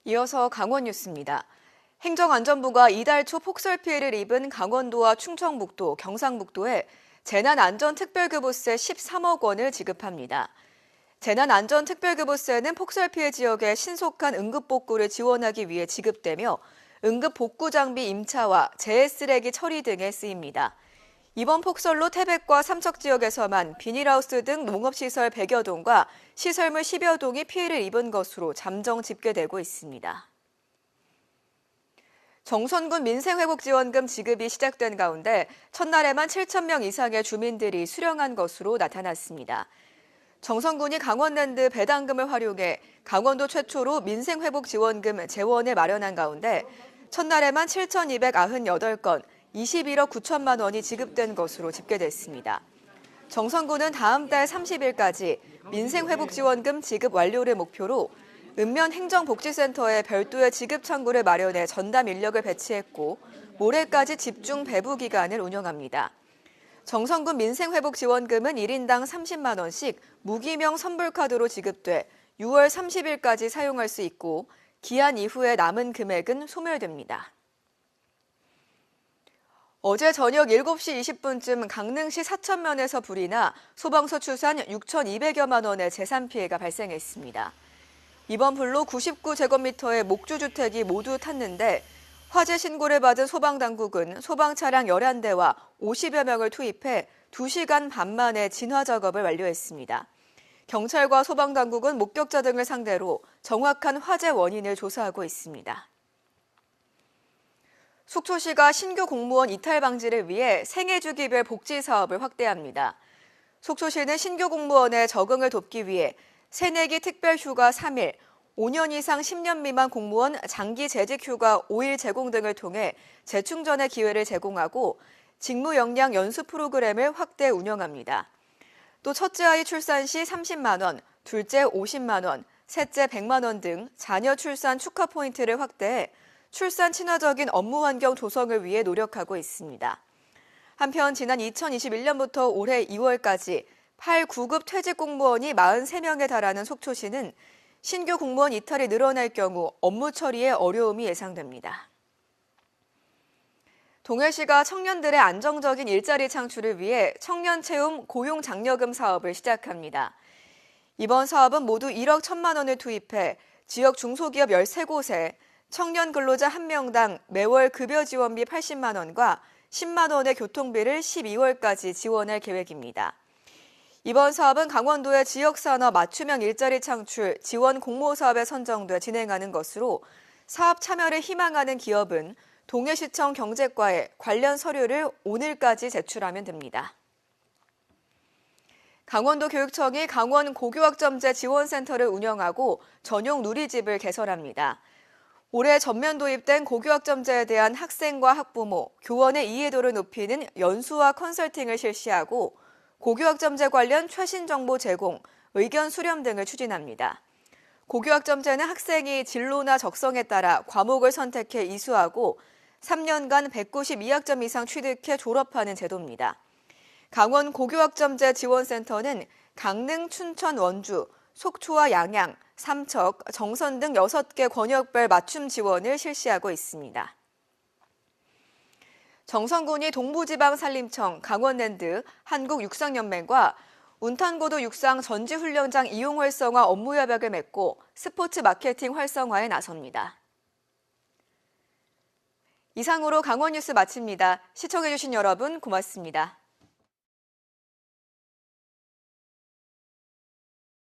이어서 강원 뉴스입니다. 행정안전부가 이달 초 폭설 피해를 입은 강원도와 충청북도, 경상북도에 재난안전특별교부세 13억 원을 지급합니다. 재난안전특별교부세는 폭설 피해 지역에 신속한 응급복구를 지원하기 위해 지급되며 응급복구 장비 임차와 재해 쓰레기 처리 등에 쓰입니다. 이번 폭설로 태백과 삼척 지역에서만 비닐하우스 등 농업시설 100여 동과 시설물 10여 동이 피해를 입은 것으로 잠정 집계되고 있습니다. 정선군 민생회복지원금 지급이 시작된 가운데 첫날에만 7,000명 이상의 주민들이 수령한 것으로 나타났습니다. 정선군이 강원랜드 배당금을 활용해 강원도 최초로 민생회복지원금 재원을 마련한 가운데 첫날에만 7,298건, 21억 9천만 원이 지급된 것으로 집계됐습니다. 정선군은 다음 달 30일까지 민생회복지원금 지급 완료를 목표로 읍면 행정복지센터에 별도의 지급 창구를 마련해 전담 인력을 배치했고 모레까지 집중 배부 기간을 운영합니다. 정선군 민생회복지원금은 1인당 30만 원씩 무기명 선불카드로 지급돼 6월 30일까지 사용할 수 있고 기한 이후에 남은 금액은 소멸됩니다. 어제 저녁 7시 20분쯤 강릉시 사천면에서 불이 나 소방서 추산 6,200여만 원의 재산 피해가 발생했습니다. 이번 불로 99제곱미터의 목조주택이 모두 탔는데 화재 신고를 받은 소방당국은 소방차량 11대와 50여 명을 투입해 2시간 반 만에 진화 작업을 완료했습니다. 경찰과 소방당국은 목격자 등을 상대로 정확한 화재 원인을 조사하고 있습니다. 속초시가 신규 공무원 이탈 방지를 위해 생애주기별 복지 사업을 확대합니다. 속초시는 신규 공무원의 적응을 돕기 위해 새내기 특별휴가 3일, 5년 이상 10년 미만 공무원 장기 재직 휴가 5일 제공 등을 통해 재충전의 기회를 제공하고 직무 역량 연수 프로그램을 확대 운영합니다. 또 첫째 아이 출산 시 30만 원, 둘째 50만 원, 셋째 100만 원 등 자녀 출산 축하 포인트를 확대해 출산 친화적인 업무 환경 조성을 위해 노력하고 있습니다. 한편 지난 2021년부터 올해 2월까지 8구급 퇴직 공무원이 43명에 달하는 속초시는 신규 공무원 이탈이 늘어날 경우 업무 처리에 어려움이 예상됩니다. 동해시가 청년들의 안정적인 일자리 창출을 위해 청년 채움 고용 장려금 사업을 시작합니다. 이번 사업은 모두 1억 1천만 원을 투입해 지역 중소기업 13곳에 청년 근로자 1명당 매월 급여 지원비 80만 원과 10만 원의 교통비를 12월까지 지원할 계획입니다. 이번 사업은 강원도의 지역산업 맞춤형 일자리 창출 지원 공모사업에 선정돼 진행하는 것으로 사업 참여를 희망하는 기업은 동해시청 경제과에 관련 서류를 오늘까지 제출하면 됩니다. 강원도 교육청이 강원 고교학점제 지원센터를 운영하고 전용 누리집을 개설합니다. 올해 전면 도입된 고교학점제에 대한 학생과 학부모, 교원의 이해도를 높이는 연수와 컨설팅을 실시하고 고교학점제 관련 최신 정보 제공, 의견 수렴 등을 추진합니다. 고교학점제는 학생이 진로나 적성에 따라 과목을 선택해 이수하고 3년간 192학점 이상 취득해 졸업하는 제도입니다. 강원 고교학점제 지원센터는 강릉, 춘천, 원주, 속초와 양양, 삼척, 정선 등 6개 권역별 맞춤 지원을 실시하고 있습니다. 정선군이 동부지방산림청, 강원랜드, 한국육상연맹과 운탄고도 육상 전지훈련장 이용 활성화 업무 협약을 맺고 스포츠 마케팅 활성화에 나섭니다. 이상으로 강원 뉴스 마칩니다. 시청해주신 여러분 고맙습니다.